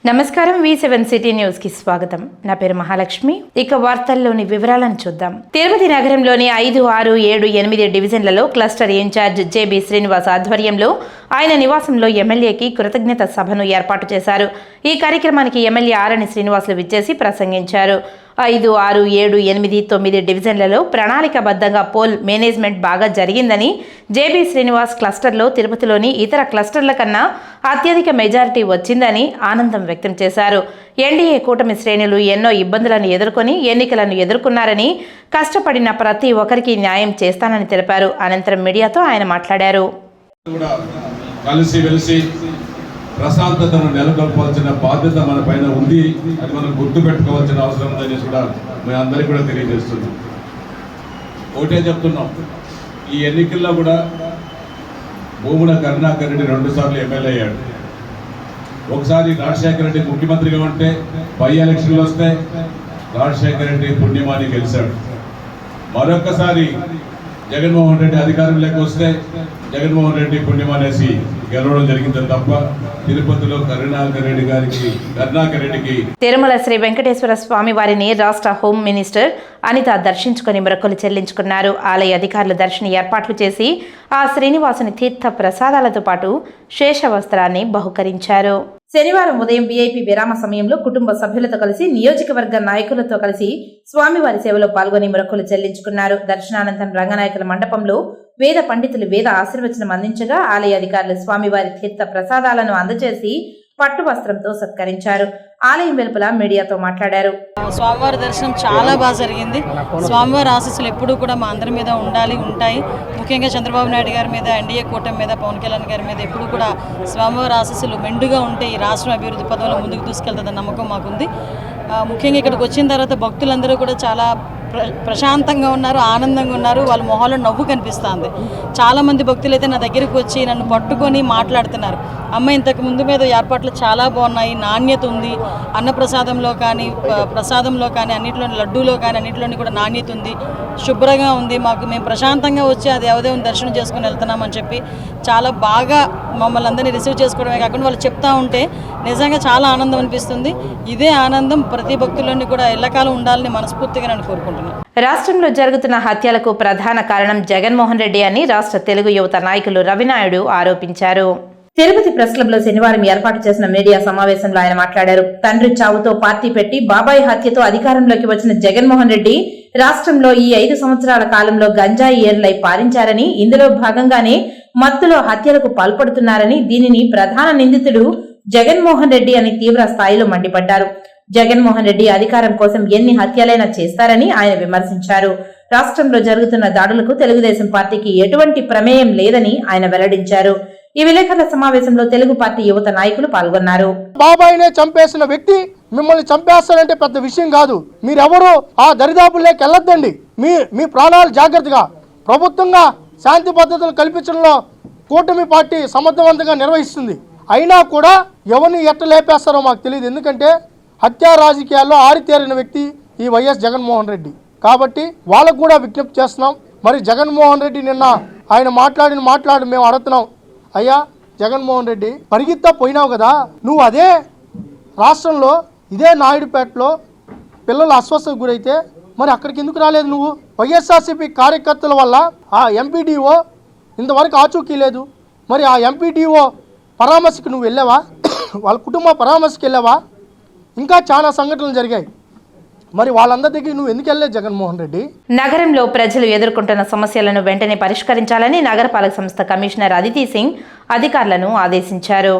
నమస్కారం V7 city news కి స్వాగతం. నా పేరు మహాలక్ష్మి. ఇక వార్తల్లోని వివరాలను చూద్దాం. తిరుపతి నగరంలోని 5, 6, 7, 8 డివిజన్లలో క్లస్టర్ ఇన్ఛార్జ్ జేబీ శ్రీనివాస్ ఆధ్వర్యంలో ఆయన నివాసంలో ఎమ్మెల్యేకి కృతజ్ఞత సభను ఏర్పాటు చేశారు. ఈ కార్యక్రమానికి ఎమ్మెల్యే ఆరణి శ్రీనివాసులు విచ్చేసి ప్రసంగించారు. 5, 6, 7, 8, 9 డివిజన్లలో ప్రణాళికాబద్ధంగా పోల్ మేనేజ్మెంట్ బాగా జరిగిందని, జేబీ శ్రీనివాస్ క్లస్టర్లో తిరుపతిలోని ఇతర క్లస్టర్ల కన్నా అత్యధిక మెజారిటీ వచ్చిందని ఆనందం వ్యక్తం చేశారు. ఎన్డీఏ కూటమి శ్రేణులు ఎన్నో ఇబ్బందులను ఎదుర్కొని ఎన్నికలను ఎదుర్కొన్నారని, కష్టపడిన ప్రతి ఒక్కరికి న్యాయం చేస్తానని తెలిపారు. అనంతరం మీడియాతో ఆయన మాట్లాడారు. ప్రశాంతతను నెలకొల్పాల్సిన బాధ్యత మన పైన ఉంది. అది మనం గుర్తుపెట్టుకోవాల్సిన అవసరం ఉందని కూడా మేము అందరికీ కూడా తెలియజేస్తున్నాం. ఒకటే చెప్తున్నాం, ఈ ఎన్నికల్లో కూడా భూముల కరుణాకర్ రెడ్డి 2 సార్లు ఎమ్మెల్యే అయ్యాడు. ఒకసారి రాజశేఖర రెడ్డి ముఖ్యమంత్రిగా ఉంటే బై ఎలక్షన్లు వస్తే రాజశేఖర రెడ్డి పుణ్యమాని గెలిచాడు. మరొకసారి జగన్మోహన్ రెడ్డి అధికారంలోకి వస్తే జగన్మోహన్ రెడ్డి పుణ్యమానేసి గెలవడం జరిగింది తప్ప తిరుపతిలో కరుణాకర్ రెడ్డికి తిరుమల శ్రీ వెంకటేశ్వర స్వామి వారిని రాష్ట్ర హోం మినిస్టర్ అనిత దర్శించుకుని మొక్కులు చెల్లించుకున్నారు. ఆలయ అధికారులు దర్శన ఏర్పాట్లు చేసి ఆ శ్రీనివాసుని తీర్థ ప్రసాదాలతో పాటు శేష వస్త్రాన్ని బహుకరించారు. శనివారం ఉదయం వీఐపీ విరామ సమయంలో కుటుంబ సభ్యులతో కలిసి నియోజకవర్గ నాయకులతో కలిసి స్వామివారి సేవలో పాల్గొని మొక్కులు చెల్లించుకున్నారు. దర్శనానంతరం రంగనాయకుల మండపంలో వేద పండితులు వేద ఆశీర్వచనం అందించగా ఆలయ అధికారులు స్వామివారి తీర్థ ప్రసాదాలను అందజేసి పట్టు వస్త్రంతో సత్కరించారు. ఆలయం వెలుపల మీడియాతో మాట్లాడారు. స్వామివారి దర్శనం చాలా బాగా జరిగింది. స్వామివారి ఆశీస్సులు ఎప్పుడూ కూడా మా అందరి మీద ఉంటాయి. ముఖ్యంగా చంద్రబాబు నాయుడు గారి మీద, ఎన్డీఏ కూటమి మీద, పవన్ కళ్యాణ్ గారి మీద ఎప్పుడు కూడా స్వామివారి ఆశీస్సులు మెండుగా ఉంటే ఈ రాష్ట్రం అభివృద్ధి పదంలో ముందుకు తీసుకెళ్తుందన్న నమ్మకం మాకుంది. ముఖ్యంగా ఇక్కడికి వచ్చిన తర్వాత భక్తులందరూ కూడా చాలా ప్రశాంతంగా ఉన్నారు, ఆనందంగా ఉన్నారు. వాళ్ళ మొహాల్లో నవ్వు కనిపిస్తుంది. చాలామంది భక్తులు అయితే నా దగ్గరికి వచ్చి నన్ను పట్టుకొని మాట్లాడుతున్నారు. అమ్మ, ఇంతకు ముందు మీద ఏర్పాట్లు చాలా బాగున్నాయి, నాణ్యత ఉంది, అన్నప్రసాదంలో కానీ ప్రసాదంలో కానీ అన్నింటిలోని లడ్డూలో కానీ అన్నింటిలోని కూడా నాణ్యత ఉంది, శుభ్రంగా ఉంది. మేము ప్రశాంతంగా వచ్చి ఆ దేవదేవుని దర్శనం చేసుకుని వెళ్తున్నామని చెప్పి చాలా బాగా మమ్మల్ని అందరినీ రిసీవ్ చేసుకోవడమే కాకుండా వాళ్ళు చెప్తా ఉంటే నిజంగా చాలా ఆనందం అనిపిస్తుంది. ఇదే ఆనందం ప్రతి భక్తుల్లోని కూడా ఎల్లకాలం ఉండాలని మనస్ఫూర్తిగా నేను కోరుకుంటున్నాను. రాష్ట్రంలో జరుగుతున్న హత్యలకు ప్రధాన కారణం జగన్మోహన్ రెడ్డి అని రాష్ట్ర తెలుగు యువత నాయకులు రవినాయుడు ఆరోపించారు. తిరుపతి ప్రెస్ క్లబ్ లో శనివారం ఏర్పాటు చేసిన మీడియా సమావేశంలో ఆయన మాట్లాడారు. తండ్రి చావుతో పార్టీ పెట్టి బాబాయ్ హత్యతో అధికారంలోకి వచ్చిన జగన్మోహన్ రెడ్డి రాష్ట్రంలో ఈ 5 సంవత్సరాల కాలంలో గంజాయి ఏర్లై పారించారని, ఇందులో భాగంగానే మత్తులో హత్యలకు పాల్పడుతున్నారని, దీనిని ప్రధాన నిందితుడు జగన్మోహన్ రెడ్డి అని తీవ్ర స్థాయిలో మండిపడ్డారు. జగన్మోహన్ రెడ్డి అధికారం కోసం ఎన్ని హత్యలైనా చేస్తారని ఆయన విమర్శించారు. రాష్ట్రంలో జరుగుతున్న దాడులకు తెలుగుదేశం పార్టీకి ఎటువంటి ప్రమేయం లేదని ఆయన వెల్లడించారు. ఈ విలేకరుల సమావేశంలో తెలుగు పార్టీ యువత నాయకులు పాల్గొన్నారు. బాబాయినే చంపేసిన వ్యక్తి మిమ్మల్ని చంపేస్తారంటే పెద్ద విషయం కాదు. మీరెవరూ ఆ దరిదాపుల్లోకి వెళ్ళొద్దండి. మీ ప్రాణాలు జాగ్రత్తగా. ప్రభుత్వంగా శాంతి భద్రతలు కల్పించడంలో కూటమి పార్టీ సమర్థవంతంగా నిర్వహిస్తుంది. అయినా కూడా ఎవరిని ఎట్ట లేపేస్తారో మాకు తెలియదు. ఎందుకంటే హత్యా రాజకీయాల్లో ఆరితేరిన వ్యక్తి ఈ వైఎస్ జగన్మోహన్ రెడ్డి. కాబట్టి వాళ్ళకు కూడా విజ్ఞప్తి చేస్తున్నాం. మరి జగన్మోహన్ రెడ్డి నిన్న ఆయన మాట్లాడి మేము అడుగుతున్నాం, అయ్యా జగన్మోహన్ రెడ్డి, పరిగెత్తా పోయినావు కదా, నువ్వు అదే రాష్ట్రంలో ఇదే నాయుడుపేటలో పిల్లలు అస్వస్థతకు గురైతే మరి అక్కడికి ఎందుకు రాలేదు నువ్వు? వైఎస్ఆర్సీపీ కార్యకర్తల వల్ల ఆ ఎంపీడీఓ ఇంతవరకు ఆచూకీ లేదు. మరి ఆ ఎంపీడీఓ పరామర్శకు నువ్వు వెళ్ళావా? వాళ్ళ కుటుంబ పరామర్శకు వెళ్ళావా? ఇంకా చాలా సంఘటనలు జరిగాయి. మరి వాళ్ళందరి దగ్గర నువ్వు ఎందుకు వెళ్ళలేదు జగన్మోహన్ రెడ్డి? నగరంలో ప్రజలు ఎదుర్కొంటున్న సమస్యలను వెంటనే పరిష్కరించాలని నగరపాలక సంస్థ కమిషనర్ అదితి సింగ్ అధికారులను ఆదేశించారు.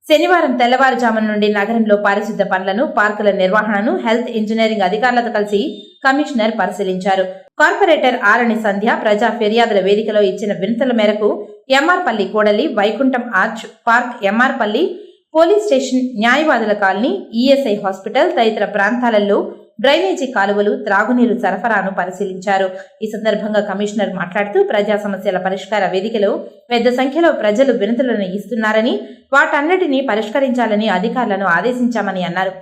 శనివారం తెల్లవారుజామున నుండి నగరంలో పారిశుద్ధ పనులను, పార్కుల నిర్వహణను హెల్త్ ఇంజనీరింగ్ అధికారులతో కలిసి కమిషనర్ పరిశీలించారు. కార్పొరేటర్ ఆరణి సంధ్య ప్రజా ఫిర్యాదుల వేదికలో ఇచ్చిన వినతుల మేరకు ఎంఆర్పల్లి కూడలి, Vaikuntham arch, park, MR Palli police station, న్యాయవాదుల కాలనీ, ఈఎస్ఐ హాస్పిటల్ తదితర ప్రాంతాలలో డ్రైనేజీ కాలువలు, త్రాగునీరు సరఫరాను పరిశీలించారు. ఈ సందర్భంగా కమిషనర్ మాట్లాడుతూ ప్రజా సమస్యల పరిష్కార వేదికలో పెద్ద సంఖ్యలో ప్రజలు వినతులను ఇస్తున్నారని, వాటన్నిటినీ పరిష్కరించాలని అధికారులను ఆదేశించామని అన్నారు.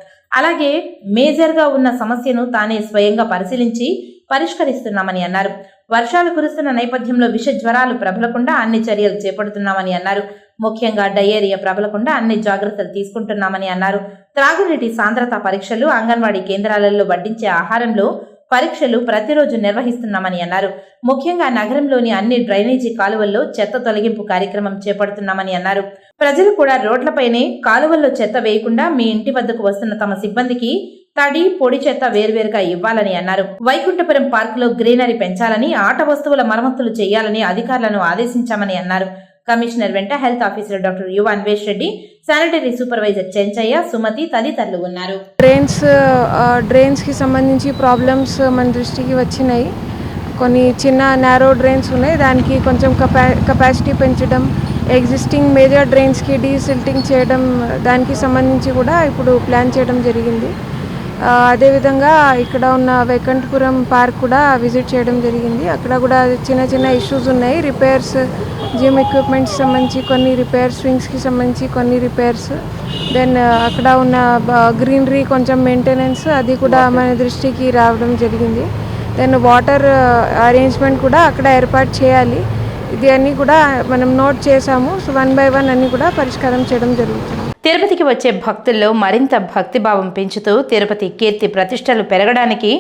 అలాగే మేజర్గా ఉన్న సమస్యను తానే స్వయంగా పరిశీలించి పరిష్కరిస్తున్నామని అన్నారు. వర్షాలు కురుస్తున్న నేపథ్యంలో విష జ్వరాలు ప్రబలకుండా అన్ని చర్యలు చేపడుతున్నామని అన్నారు. ముఖ్యంగా డయేరియా ప్రబలకుండా అన్ని జాగ్రత్తలు తీసుకుంటున్నామని అన్నారు. త్రాగునీటి సాంద్రత పరీక్షలు, అంగన్వాడీ కేంద్రాలలో వడ్డించే ఆహారంలో పరీక్షలు ప్రతిరోజు నిర్వహిస్తున్నామని అన్నారు. ముఖ్యంగా నగరంలోని అన్ని డ్రైనేజీ కాలువల్లో చెత్త తొలగింపు కార్యక్రమం చేపడుతున్నామని అన్నారు. ప్రజలు కూడా రోడ్లపైనే కాలువల్లో చెత్త వేయకుండా మీ ఇంటి వద్దకు వస్తున్న తమ సిబ్బందికి తడి, పొడి చెత్త వేర్వేరుగా ఇవ్వాలని అన్నారు. వైకుంఠపురం పార్కులో గ్రీనరీ పెంచాలని, ఆట వస్తువుల మరమ్మతులు చేయాలని అధికారులను ఆదేశించామని అన్నారు. కమిషనర్ వెంట హెల్త్ ఆఫీసర్ డాక్టర్ యువ అన్వేష్ రెడ్డి, శానిటరీ సూపర్వైజర్ చెంచయ్య, సుమతి తదితరులు ఉన్నారు. డ్రైన్స్కి సంబంధించి ప్రాబ్లమ్స్ మన దృష్టికి వచ్చినాయి. కొన్ని చిన్న నారో డ్రైన్స్ ఉన్నాయి, దానికి కొంచెం కెపాసిటీ పెంచడం, ఎగ్జిస్టింగ్ మేజర్ డ్రైన్స్కి డీసిల్టింగ్ చేయడం, దానికి సంబంధించి కూడా ఇప్పుడు ప్లాన్ చేయడం జరిగింది. అదేవిధంగా ఇక్కడ ఉన్న వైకుంఠపురం పార్క్ కూడా విజిట్ చేయడం జరిగింది. అక్కడ కూడా చిన్న చిన్న ఇష్యూస్ ఉన్నాయి. రిపేర్స్, జిమ్ ఎక్విప్మెంట్స్ సంబంధించి కొన్ని రిపేర్స్, స్వింగ్స్కి సంబంధించి కొన్ని రిపేర్స్, దెన్ అక్కడ ఉన్న గ్రీనరీ కొంచెం మెయింటెనెన్స్ అది కూడా మన దృష్టికి రావడం జరిగింది. దెన్ వాటర్ అరేంజ్మెంట్ కూడా అక్కడ ఏర్పాటు చేయాలి. ఇది అన్నీ కూడా మనం నోట్ చేసాము. సో 1 by 1 అన్నీ కూడా పరిష్కారం చేయడం జరుగుతుంది. తిరుపతికి వచ్చే భక్తుల్లో మరింత భక్తిభావం పెంచుతూ తిరుపతి కీర్తి ప్రతిష్టలు పెరగడానికి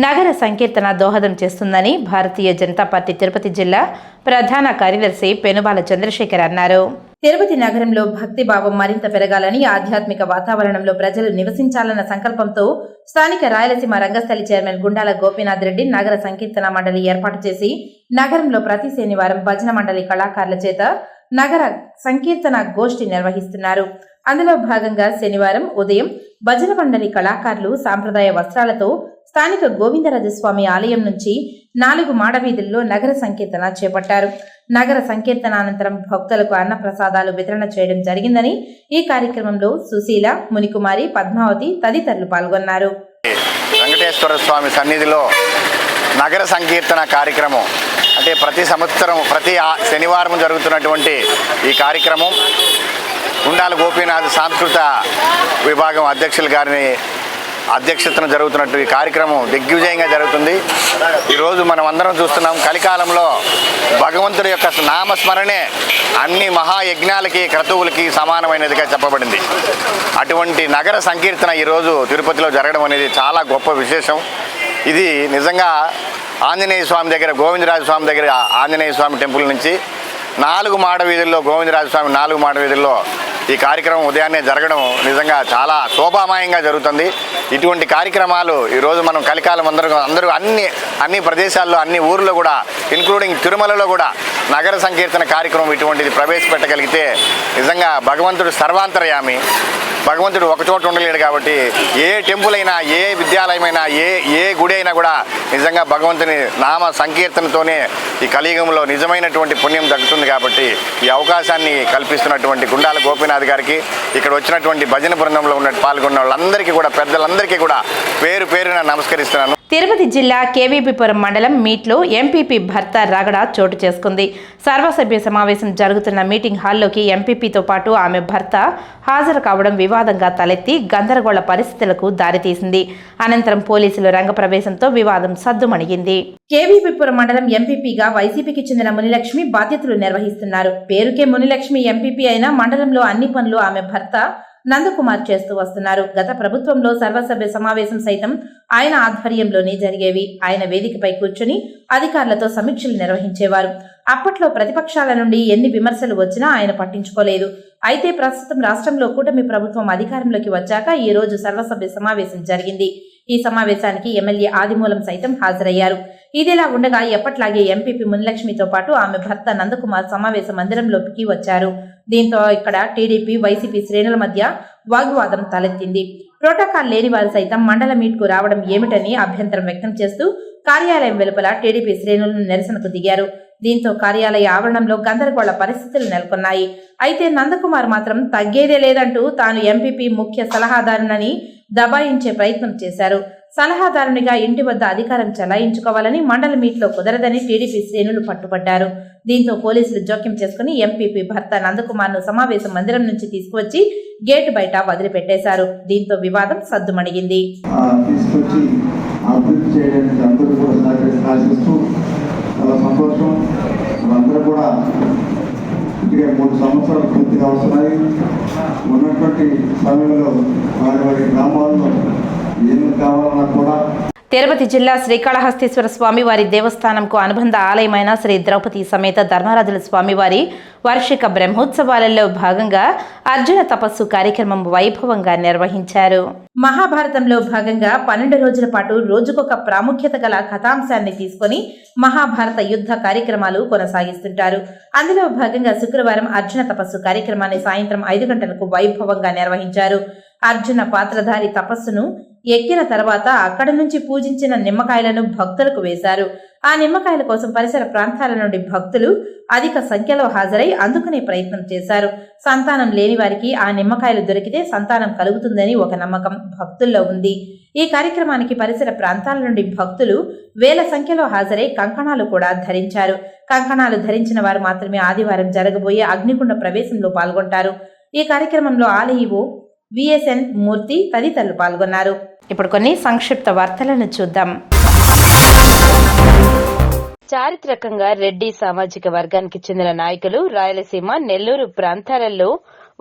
నగర సంకీర్తన దోహదం చేస్తుందని భారతీయ జనతా పార్టీ తిరుపతి జిల్లా ప్రధాన కార్యదర్శి పెనుబాల చంద్రశేఖర్ అన్నారు. తిరుపతి నగరంలో భక్తిభావం మరింత పెరగాలని, ఆధ్యాత్మిక వాతావరణంలో ప్రజలు నివసించాలన్న సంకల్పంతో స్థానిక రాయలసీమ రంగస్థలి చైర్మన్ గుండాల గోపీనాథ్ రెడ్డి నగర సంకీర్తన మండలి ఏర్పాటు చేసి నగరంలో ప్రతి శనివారం భజన మండలి కళాకారుల చేత నగర సంకీర్తన గోష్ఠి నిర్వహిస్తున్నారు. అందులో భాగంగా శనివారం ఉదయం భజన మండలి కళాకారులు సాంప్రదాయ వస్త్రాలతో స్థానిక గోవిందరాజస్వామి ఆలయం నుంచి 4 మాడవీధుల్లో నగర సంకీర్తన చేపట్టారు. నగర సంకీర్తన అనంతరం భక్తులకు అన్నప్రసాదాలు వితరణ చేయడం జరిగిందని, ఈ కార్యక్రమంలో సుశీల, మునికుమారి, పద్మావతి తదితరులు పాల్గొన్నారు. వెంకటేశ్వర స్వామి సన్నిధిలో నగర సంకీర్తన కార్యక్రమం అంటే ప్రతి సంవత్సరం ప్రతి శనివారం జరుగుతున్నటువంటి ఈ కార్యక్రమం గుండాల గోపీనాథ్ సాంస్కృతిక విభాగం అధ్యక్షులు గారిని అధ్యక్షతన జరుగుతున్నట్టు ఈ కార్యక్రమం దిగ్విజయంగా జరుగుతుంది. ఈరోజు మనం అందరం చూస్తున్నాం, కలికాలంలో భగవంతుడి యొక్క నామస్మరణే అన్ని మహాయజ్ఞాలకి, క్రతువులకి సమానమైనదిగా చెప్పబడింది. అటువంటి నగర సంకీర్తన ఈరోజు తిరుపతిలో జరగడం అనేది చాలా గొప్ప విశేషం. ఇది నిజంగా ఆంజనేయ స్వామి దగ్గర, గోవిందరాజ స్వామి దగ్గర ఆంజనేయ స్వామి టెంపుల్ నుంచి 4 మాడవీధుల్లో, గోవిందరాజ స్వామి 4 మాడవీధుల్లో ఈ కార్యక్రమం ఉదయాన్నే జరగడం నిజంగా చాలా శోభామాయంగా జరుగుతుంది. ఇటువంటి కార్యక్రమాలు ఈరోజు మనం కలికాలం అందరూ అన్ని ప్రదేశాల్లో, అన్ని ఊర్లో కూడా, ఇన్క్లూడింగ్ తిరుమలలో కూడా నగర సంకీర్తన కార్యక్రమం ఇటువంటిది ప్రవేశపెట్టగలిగితే నిజంగా భగవంతుడు సర్వాంతర్యామి, భగవంతుడు ఒక చోట ఉండలేడు. కాబట్టి ఏ టెంపుల్ అయినా, ఏ విద్యాలయమైనా, ఏ గుడి అయినా కూడా నిజంగా భగవంతుని నామ సంకీర్తనతోనే ఈ కలియుగంలో నిజమైనటువంటి పుణ్యం దక్కుతుంది. కాబట్టి ఈ అవకాశాన్ని కల్పిస్తున్నటువంటి గుండాల గోపీనాథ్ గారికి, ఇక్కడ వచ్చినటువంటి భజన బృందంలో పాల్గొన్న వాళ్ళందరికీ కూడా, పెద్దలందరికీ కూడా పేరు పేరున నమస్కరిస్తున్నాను. తిరుపతి జిల్లా కేవీపీపురం మండలం మీట్లో ఎంపీపీ భర్త రగడ చోటు చేసుకుంది. సర్వసభ్య సమావేశం జరుగుతున్న మీటింగ్ హాల్లోకి ఎంపీపీతో పాటు ఆమె భర్త హాజరు కావడం వివాదంగా తలెత్తి గందరగోళ పరిస్థితులకు దారితీసింది. అనంతరం పోలీసులు రంగప్రవేశంతో వివాదం సద్దుమణిగింది. కేవీపీపురం మండలం ఎంపీపీగా వైసీపీకి చెందిన మునిలక్ష్మి బాధ్యతలు నిర్వహిస్తున్నారు. పేరుకే మునిలక్ష్మి ఎంపీపీ అయినా మండలంలో అన్ని పనులు ఆమె భర్త నందకుమార్ చేస్తూ వస్తున్నారు. గత ప్రభుత్వంలో సర్వసభ్య సమావేశం సైతం ఆయన ఆధ్వర్యంలోనే జరిగేవి. ఆయన వేదికపై కూర్చుని అధికారులతో సమీక్షలు నిర్వహించేవారు. అప్పట్లో ప్రతిపక్షాల నుండి ఎన్ని విమర్శలు వచ్చినా ఆయన పట్టించుకోలేదు. అయితే ప్రస్తుతం రాష్ట్రంలో కూటమి ప్రభుత్వం అధికారంలోకి వచ్చాక ఈ రోజు సర్వసభ్య సమావేశం జరిగింది. ఈ సమావేశానికి ఎమ్మెల్యే ఆదిమూలం సైతం హాజరయ్యారు. ఇదిలా ఉండగా ఎప్పట్లాగే ఎంపీపీ మునిలక్ష్మితో పాటు ఆమె భర్త నందకుమార్ సమావేశ మందిరంలోకి వచ్చారు. దీంతో ఇక్కడ టీడీపీ, వైసీపీ శ్రేణుల మధ్య వాగ్వాదం తలెత్తింది. ప్రోటోకాల్ లేని వారు సైతం మండల మీట్కు రావడం ఏమిటని అభ్యంతరం వ్యక్తం చేస్తూ కార్యాలయం వెలుపల టీడీపీ శ్రేణులను నిరసనకు దిగారు. దీంతో కార్యాలయ ఆవరణంలో గందరగోళ పరిస్థితులు నెలకొన్నాయి. అయితే నందకుమార్ మాత్రం తగ్గేదే లేదంటూ తాను ఎంపీపీ ముఖ్య సలహాదారునని దబాయించే ప్రయత్నం చేశారు. సలహాదారునిగా ఇంటి వద్ద అధికారం చెలాయించుకోవాలని మండల మీట్లో కుదరదని టీడీపీ శ్రేణులు పట్టుబడ్డారు. దీంతో పోలీసులు జోక్యం చేసుకుని ఎంపీపీ భర్త నందకుమార్ ను సమావేశ మందిరం నుంచి తీసుకువచ్చి గేటు బయట వదిలిపెట్టేశారు. దీంతో వివాదం సద్దుమణిగింది. సంతోషం. మనందరూ కూడా ఇప్పటికే 3 సంవత్సరాలు పూర్తిగా వస్తున్నాయి. ఉన్నటువంటి సమయంలో వారి గ్రామాల్లో ఏమి కావాలన్నా కూడా తిరుపతి జిల్లా శ్రీకాళహస్తీశ్వర స్వామివారి దేవస్థానంకు అనుబంధ ఆలయమైన శ్రీ ద్రౌపది సమేత ధర్మరాజుల స్వామివారి వార్షిక బ్రహ్మోత్సవాలలో భాగంగా అర్జున తపస్సు కార్యక్రమం వైభవంగా నిర్వహించారు. మహాభారతంలో భాగంగా 12 రోజుల పాటు రోజుకొక ప్రాముఖ్యత గల కథాంశాన్ని తీసుకొని మహాభారత యుద్ధ కార్యక్రమాలు కొనసాగిస్తుంటారు. అందులో భాగంగా శుక్రవారం అర్జున తపస్సు కార్యక్రమాన్ని సాయంత్రం 5 గంటలకు వైభవంగా నిర్వహించారు. అర్జున పాత్రధారి తపస్సును ఎక్కిన తర్వాత అక్కడి నుంచి పూజించిన నిమ్మకాయలను భక్తులకు వేశారు. ఆ నిమ్మకాయల కోసం పరిసర ప్రాంతాల నుండి భక్తులు అధిక సంఖ్యలో హాజరై అందుకునే ప్రయత్నం చేశారు. సంతానం లేని వారికి ఆ నిమ్మకాయలు దొరికితే సంతానం కలుగుతుందని ఒక నమ్మకం భక్తుల్లో ఉంది. ఈ కార్యక్రమానికి పరిసర ప్రాంతాల నుండి భక్తులు వేల సంఖ్యలో హాజరై కంకణాలు కూడా ధరించారు. కంకణాలు ధరించిన వారు మాత్రమే ఆదివారం జరగబోయే అగ్నికుండ ప్రవేశంలో పాల్గొంటారు. ఈ కార్యక్రమంలో ఆలయో విఎస్ఎన్ మూర్తి తదితరులు పాల్గొన్నారు. ఇప్పుడు కొన్ని సంక్షిప్త వార్తలను చూద్దాం. చారిత్రకంగా రెడ్డి సామాజిక వర్గానికి చెందిన నాయకులు రాయలసీమ, నెల్లూరు ప్రాంతాలలో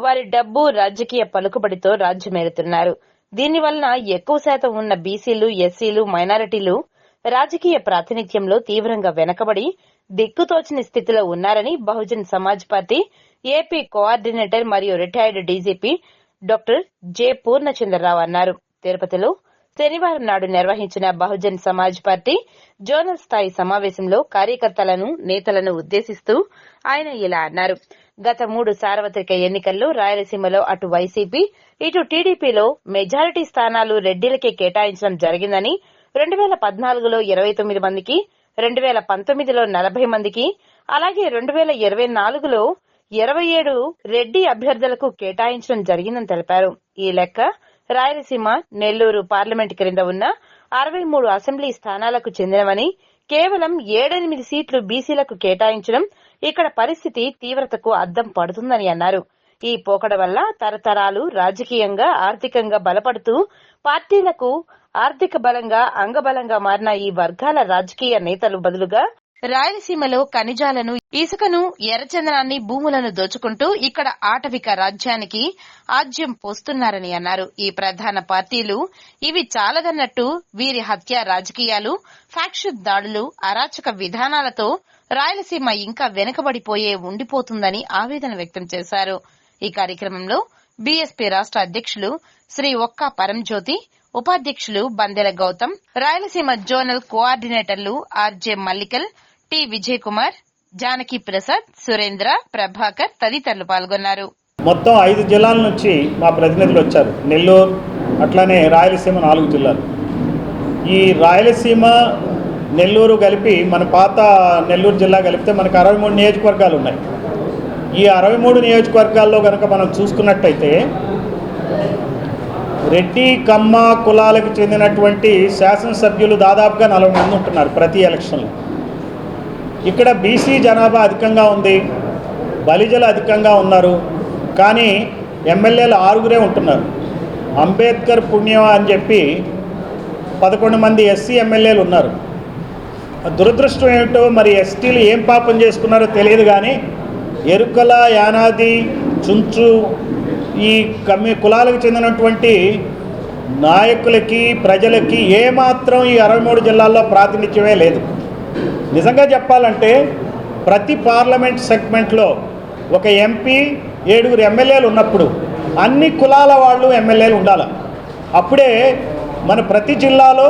వారి డబ్బు, రాజకీయ పలుకుబడితో రాజ్యమేలుతున్నారు. దీనివలన ఎక్కువ శాతం ఉన్న బీసీలు, ఎస్సీలు, మైనారిటీలు రాజకీయ ప్రాతినిధ్యంలో తీవ్రంగా వెనకబడి దిక్కుతోచని స్థితిలో ఉన్నారని Bahujan Samaj Party AP coordinator మరియు retired DGP doctor J Purnachandra Rao అన్నారు. తిరుపతిలో శనివారం నాడు నిర్వహించిన బహుజన్ సమాజ్ పార్టీ జోనల్ స్థాయి సమావేశంలో కార్యకర్తలను, నేతలను ఉద్దేశిస్తూ ఆయన ఇలా అన్నారు. గత 3 సార్వత్రిక ఎన్నికల్లో రాయలసీమలో అటు వైసీపీ, ఇటు టీడీపీలో మెజారిటీ స్థానాలు రెడ్డిలకే కేటాయించడం జరిగిందని, 2014లో 29 మందికి, 2019లో 40 మందికి, అలాగే 2024లో 27 రెడ్డి అభ్యర్థులకు కేటాయించడం జరిగిందని తెలిపారు. ఈ లెక్క రాయలసీమ, నెల్లూరు పార్లమెంట్ క్రింద ఉన్న 63 అసెంబ్లీ స్థానాలకు చెందినవని, కేవలం 7-8 సీట్లు బీసీలకు కేటాయించడం ఇక్కడ పరిస్థితి తీవ్రతకు అద్దం పడుతుందని అన్నారు. ఈ పోకడ వల్ల తరతరాలు రాజకీయంగా, ఆర్థికంగా బలపడుతూ పార్టీలకు ఆర్థిక బలంగా, అంగబలంగా మారిన ఈ వర్గాల రాజకీయ నేతలు బదులుగా రాయలసీమలో ఖనిజాలను, ఇసుకను, ఎర్రచందనాన్ని, భూములను దోచుకుంటూ ఇక్కడ ఆటవిక రాజ్యానికి ఆజ్యం పోస్తున్నారని అన్నారు. ఈ ప్రధాన పార్టీలు ఇవి చాలదన్నట్టు వీరి హత్య రాజకీయాలు, ఫ్యాక్షన్ దాడులు, అరాచక విధానాలతో రాయలసీమ ఇంకా వెనుకబడిపోయే ఉండిపోతుందని ఆవేదన వ్యక్తం చేశారు. ఈ కార్యక్రమంలో బీఎస్పీ రాష్ట్ర అధ్యక్షులు శ్రీ ఒక్క పరంజ్యోతి, ఉపాధ్యక్షులు బందెల గౌతమ్, రాయలసీమ జోనల్ కోఆర్డినేటర్లు ఆర్జే మల్లికల్, టి విజయ్ కుమార్, జానకి ప్రసాద్, సురేంద్ర, ప్రభాకర్ తదితరులు పాల్గొన్నారు. మొత్తం 5 జిల్లాల నుంచి మా ప్రతినిధులు వచ్చారు. నెల్లూరు, అట్లానే రాయలసీమ 4 జిల్లాలు. ఈ రాయలసీమ, నెల్లూరు కలిపి మన పాత నెల్లూరు జిల్లా కలిపితే మనకు 63 నియోజకవర్గాలు ఉన్నాయి. ఈ 63 నియోజకవర్గాల్లో కనుక మనం చూసుకున్నట్టయితే రెడ్డి, కమ్మ కులాలకు చెందినటువంటి శాసనసభ్యులు దాదాపుగా 40 మంది ఉంటున్నారు ప్రతి ఎలక్షన్లో. ఇక్కడ బీసీ జనాభా అధికంగా ఉంది, బలిజలు అధికంగా ఉన్నారు, కానీ ఎమ్మెల్యేలు 6 ఉంటున్నారు. అంబేద్కర్ పుణ్యం అని చెప్పి 11 మంది ఎస్సీ ఎమ్మెల్యేలు ఉన్నారు. దురదృష్టం ఏమిటో మరి ఎస్టీలు ఏం పాపం చేసుకున్నారో తెలియదు, కానీ ఎరుకల, యానాది, చుంచు ఈ కులాలకు చెందినటువంటి నాయకులకి, ప్రజలకి ఏమాత్రం ఈ 63 జిల్లాల్లో ప్రాతినిధ్యమే లేదు. నిజంగా చెప్పాలంటే ప్రతి పార్లమెంట్ సెగ్మెంట్లో ఒక ఎంపీ, 7 ఎమ్మెల్యేలు ఉన్నప్పుడు అన్ని కులాల వాళ్ళు ఎమ్మెల్యేలు ఉండాలి. అప్పుడే మన ప్రతి జిల్లాలో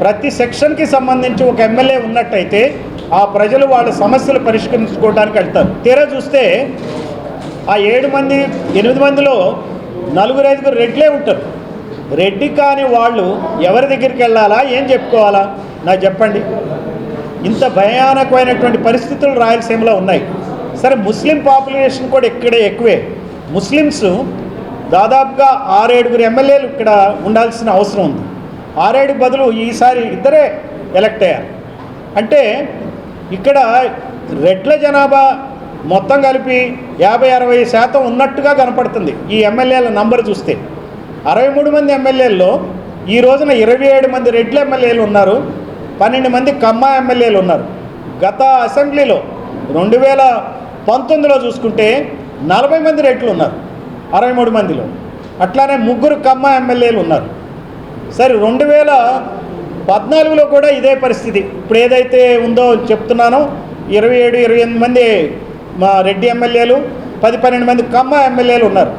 ప్రతి సెక్షన్కి సంబంధించి ఒక ఎమ్మెల్యే ఉన్నట్టయితే ఆ ప్రజలు వాళ్ళ సమస్యలు పరిష్కరించుకోవడానికి వెళ్తారు. తీరా చూస్తే ఆ 7 మంది, 8 మందిలో 4-5 రెడ్లే ఉంటారు. రెడ్డి కాని వాళ్ళు ఎవరి దగ్గరికి వెళ్ళాలా, ఏం చెప్పుకోవాలా నాకు చెప్పండి. ఇంత భయానకమైనటువంటి పరిస్థితులు రాయలసీమలో ఉన్నాయి. సరే, ముస్లిం పాపులేషన్ కూడా ఇక్కడే ఎక్కువే. ముస్లిమ్స్ దాదాపుగా 6-7 ఎమ్మెల్యేలు ఇక్కడ ఉండాల్సిన అవసరం ఉంది. 6-7 బదులు ఈసారి 2 ఎలక్ట్ అయ్యారు. అంటే ఇక్కడ రెడ్ల జనాభా మొత్తం కలిపి 50-60% ఉన్నట్టుగా కనపడుతుంది ఈ ఎమ్మెల్యేల నంబర్ చూస్తే. 63 మంది ఎమ్మెల్యేల్లో ఈ రోజున 27 మంది రెడ్ల ఎమ్మెల్యేలు ఉన్నారు, 12 మంది కమ్మ ఎమ్మెల్యేలు ఉన్నారు. గత అసెంబ్లీలో 2019లో చూసుకుంటే 40 మంది రెడ్లు ఉన్నారు 63 మందిలో. అట్లానే 3 కమ్మ ఎమ్మెల్యేలు ఉన్నారు. సరే 2014లో కూడా ఇదే పరిస్థితి. ఇప్పుడు ఏదైతే ఉందో చెప్తున్నానో 27-28 మంది మా రెడ్డి ఎమ్మెల్యేలు, 10-12 మంది కమ్మ ఎమ్మెల్యేలు ఉన్నారు.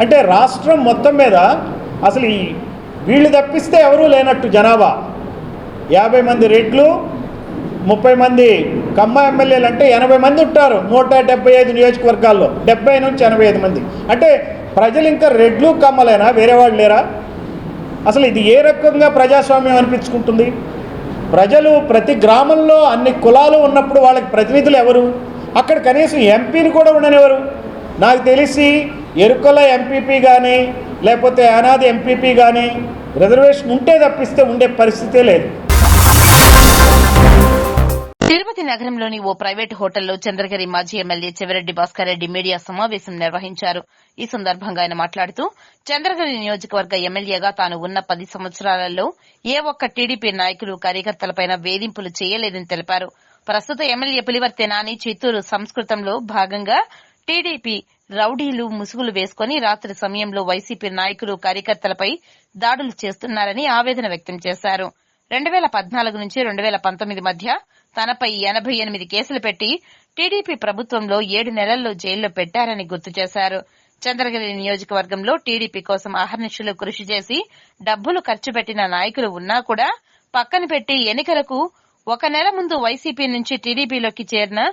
అంటే రాష్ట్రం మొత్తం మీద అసలు వీళ్ళు తప్పిస్తే ఎవరూ లేనట్టు జనాభా 50 మంది రెడ్లు, 30 మంది కమ్మ ఎమ్మెల్యేలు అంటే 80 మంది ఉంటారు 175 నియోజకవర్గాల్లో, 70 నుంచి 85 మంది. అంటే ప్రజలు ఇంకా రెడ్లు కమ్మలేనా, వేరే వాళ్ళు లేరా? అసలు ఇది ఏ రకంగా ప్రజాస్వామ్యం అనిపించుకుంటుంది? ప్రజలు ప్రతి గ్రామంలో అన్ని కులాలు ఉన్నప్పుడు వాళ్ళకి ప్రతినిధులు ఎవరు? అక్కడ కనీసం ఎంపీని కూడా ఉండనివ్వరు. నాకు తెలిసి ఎరుకల ఎంపీపీ కానీ లేకపోతే అనాది ఎంపీపీ కానీ రిజర్వేషన్ ఉంటే తప్పిస్తే ఉండే పరిస్థితే లేదు. తిరుపతి నగరంలోని ఓ ప్రైవేటు హోటల్లో చంద్రగిరి మాజీ ఎమ్మెల్యే చెవిరెడ్డి భాస్కర్ రెడ్డి మీడియా సమావేశం నిర్వహించారు. ఈ సందర్భంగా ఆయన మాట్లాడుతూ చంద్రగిరి నియోజకవర్గ ఎమ్మెల్యేగా తాను ఉన్న 10 సంవత్సరాలలో ఏ ఒక్క టీడీపీ నాయకులు కార్యకర్తలపైన వేధింపులు చేయలేదని తెలిపారు. ప్రస్తుత ఎమ్మెల్యే పులివర్తె నాని చిత్తూరు సంస్కృతంలో భాగంగా టీడీపీ రౌడీలు ముసుగులు వేసుకుని రాత్రి సమయంలో వైసీపీ నాయకులు కార్యకర్తలపై దాడులు చేస్తున్నారని ఆవేదన వ్యక్తం చేశారు. 2014 నుంచి 2019 మధ్య తనపై 88 కేసులు పెట్టి టీడీపీ ప్రభుత్వంలో 7 నెలల్లో జైల్లో పెట్టారని గుర్తు చేశారు. చంద్రగిరి నియోజకవర్గంలో టీడీపీ కోసం అహర్నిశలు కృషి చేసి డబ్బులు ఖర్చు పెట్టిన నాయకులు ఉన్నా కూడా పక్కన పెట్టి ఎన్నికలకు 1 నెల ముందు వైసీపీ నుంచి టీడీపీలోకి చేరిన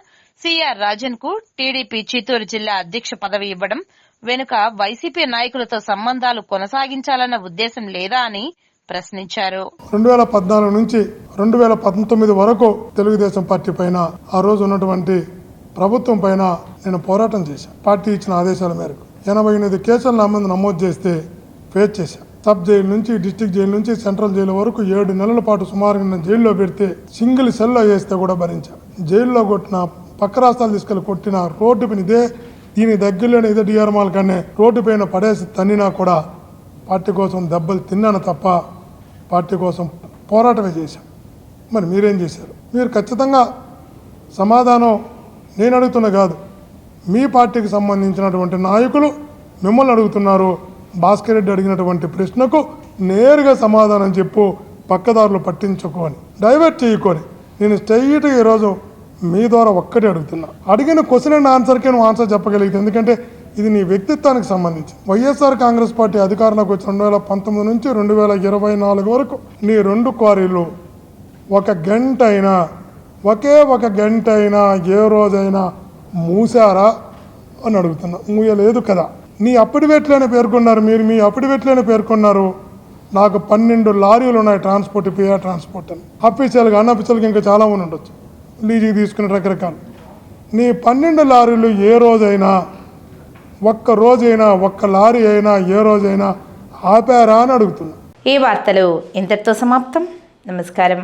సిఆర్ రాజన్ కు టీడీపీ చిత్తూరు జిల్లా అధ్యక్ష పదవి ఇవ్వడం వెనుక వైసీపీ నాయకులతో సంబంధాలు కొనసాగించాలన్న ఉద్దేశం లేదా అని ప్రశ్నించారు. 2014 నుంచి 2019 వరకు తెలుగుదేశం పార్టీ పైన ఆ రోజు ఉన్నటువంటి ప్రభుత్వం పైన నేను పోరాటం చేశాను. పార్టీ ఇచ్చిన ఆదేశాల మేరకు 88 కేసులు నా మీద నమోదు చేస్తే ఫేస్ చేశాను. సబ్ జైలు నుంచి డిస్టిక్ జైలు నుంచి సెంట్రల్ జైలు వరకు 7 నెలల పాటు సుమారుగా నేను జైల్లో పెడితే సింగిల్ సెల్లో వేస్తే కూడా భరించాను. జైల్లో కొట్టిన పక్క రాష్ట్రాలు తీసుకెళ్లి కొట్టిన రోడ్డు పైన దీని దగ్గరలోనే ఇదే డిఆర్ మాల్ కన్నా రోడ్డు పైన పడేసి తన్నినా కూడా పార్టీ కోసం దెబ్బలు తిన్నాను తప్ప పార్టీ కోసం పోరాటమే చేశాం. మరి మీరేం చేశారు? మీరు ఖచ్చితంగా సమాధానం నేను అడుగుతున్నా కాదు, మీ పార్టీకి సంబంధించినటువంటి నాయకులు మిమ్మల్ని అడుగుతున్నారు. భాస్కర్ రెడ్డి అడిగినటువంటి ప్రశ్నకు నేరుగా సమాధానం చెప్పు, పక్కదారులు పట్టించుకొని డైవర్ట్ చేయకొని. నేను స్ట్రైట్గా ఈరోజు మీ ద్వారా ఒక్కటే అడుగుతున్నా. అడిగిన క్వశ్చన్ అండ్ ఆన్సర్కే నువ్వు ఆన్సర్ చెప్పగలిగితే, ఎందుకంటే ఇది నీ వ్యక్తిత్వానికి సంబంధించి. వైఎస్ఆర్ కాంగ్రెస్ పార్టీ అధికారంలోకి వచ్చి 2019 నుంచి 2024 వరకు నీ 2 క్వారీలు ఒకే ఒక గంట అయినా ఏ రోజైనా మూసారా అని అడుగుతున్నా. మూయలేదు కదా. నీ అఫిడవిట్లోనే పేర్కొన్నారు, మీరు మీ అఫిడవిట్లోనే పేర్కొన్నారు నాకు 12 లారీలు ఉన్నాయి ట్రాన్స్పోర్ట్, పిఆర్ ట్రాన్స్పోర్ట్ అని. అఫీషియల్గా అన్అఫీషియల్గా ఇంకా చాలా మంది ఉండొచ్చు, లీజుకి తీసుకునే రకరకాలు. నీ 12 లారీలు ఏ రోజైనా, ఒక్క రోజైనా, ఒక్క లారీ అయినా ఏ రోజైనా ఆపారా అని అడుగుతున్నా. ఈ వార్తలు ఇంతటితో సమాప్తం. నమస్కారం.